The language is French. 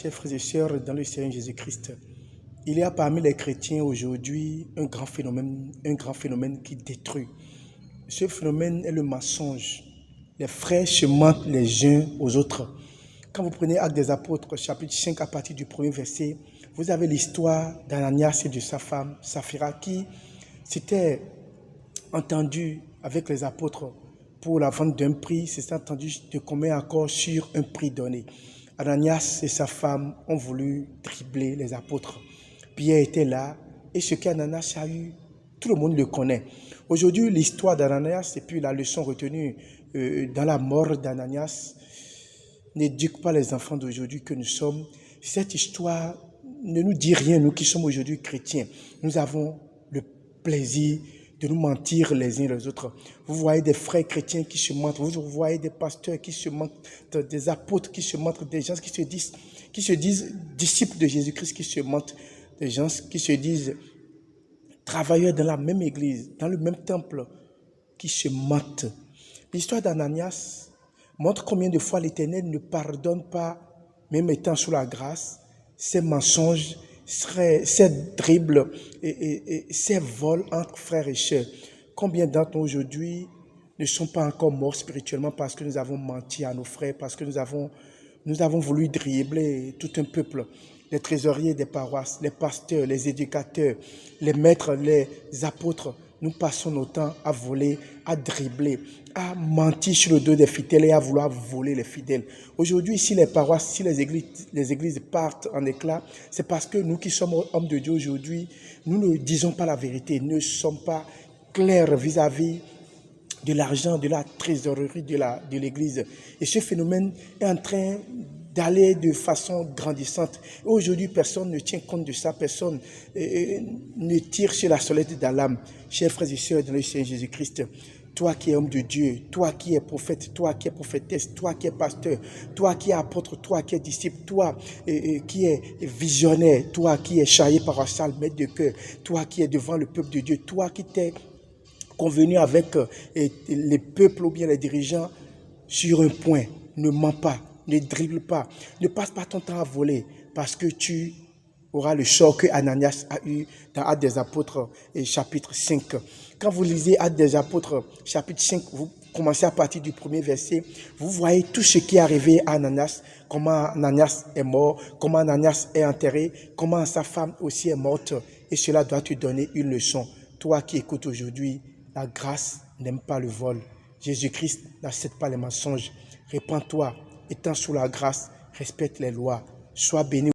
Chers frères et sœurs dans le Seigneur Jésus-Christ, il y a parmi les chrétiens aujourd'hui un grand phénomène qui détruit. Ce phénomène est le mensonge. Les frères se mentent les uns aux autres. Quand vous prenez Actes des Apôtres, chapitre 5, à partir du premier verset, vous avez l'histoire d'Ananias et de sa femme, Saphira, qui s'étaient entendus avec les apôtres pour la vente d'un prix, s'étaient entendus de commun accord sur un prix donné. Ananias et sa femme ont voulu dribbler les apôtres. Pierre était là, et ce qu'Ananias a eu, tout le monde le connaît. Aujourd'hui, l'histoire d'Ananias et puis la leçon retenue dans la mort d'Ananias n'éduque pas les enfants d'aujourd'hui que nous sommes. Cette histoire ne nous dit rien, nous qui sommes aujourd'hui chrétiens. Nous avons le plaisir de nous mentir les uns les autres. Vous voyez des frères chrétiens qui se mentent, vous voyez des pasteurs qui se mentent, des apôtres qui se mentent, des gens qui se disent disciples de Jésus-Christ qui se mentent, des gens qui se disent travailleurs dans la même église, dans le même temple, qui se mentent. L'histoire d'Ananias montre combien de fois l'Éternel ne pardonne pas, même étant sous la grâce, ces mensonges, ces dribbles et ces vols entre frères et sœurs. Combien d'entre nous aujourd'hui ne sont pas encore morts spirituellement parce que nous avons menti à nos frères, parce que nous avons voulu dribbler tout un peuple, les trésoriers des paroisses, les pasteurs, les éducateurs, les maîtres, les apôtres. Nous passons notre temps à voler, à dribbler, à mentir sur le dos des fidèles et à vouloir voler les fidèles. Aujourd'hui, si les paroisses, si les églises partent en éclat, c'est parce que nous qui sommes hommes de Dieu aujourd'hui, nous ne disons pas la vérité, ne sommes pas clairs vis-à-vis de l'argent, de la trésorerie de l'église. Et ce phénomène est en train d'aller de façon grandissante. Et aujourd'hui, personne ne tient compte de ça, personne ne tire sur la sonnette d'alarme. Chers frères et sœurs dans le Seigneur Jésus-Christ, toi qui es homme de Dieu, toi qui es prophète, toi qui es prophétesse, toi qui es pasteur, toi qui es apôtre, toi qui es disciple, toi qui es visionnaire, toi qui es chargé paroissial, maître de cœur, toi qui es devant le peuple de Dieu, toi qui t'es convenu avec les peuples ou bien les dirigeants sur un point, ne mens pas, ne dribble pas, ne passe pas ton temps à voler parce que tu auras le sort que Ananias a eu dans Actes des Apôtres chapitre 5. Quand vous lisez Actes des Apôtres chapitre 5, vous commencez à partir du premier verset, vous voyez tout ce qui est arrivé à Ananias, comment Ananias est mort, comment Ananias est enterré, comment sa femme aussi est morte, et cela doit te donner une leçon. Toi qui écoutes aujourd'hui, la grâce n'aime pas le vol. Jésus-Christ n'accepte pas les mensonges. Répands-toi, étant sous la grâce, respecte les lois. Sois béni.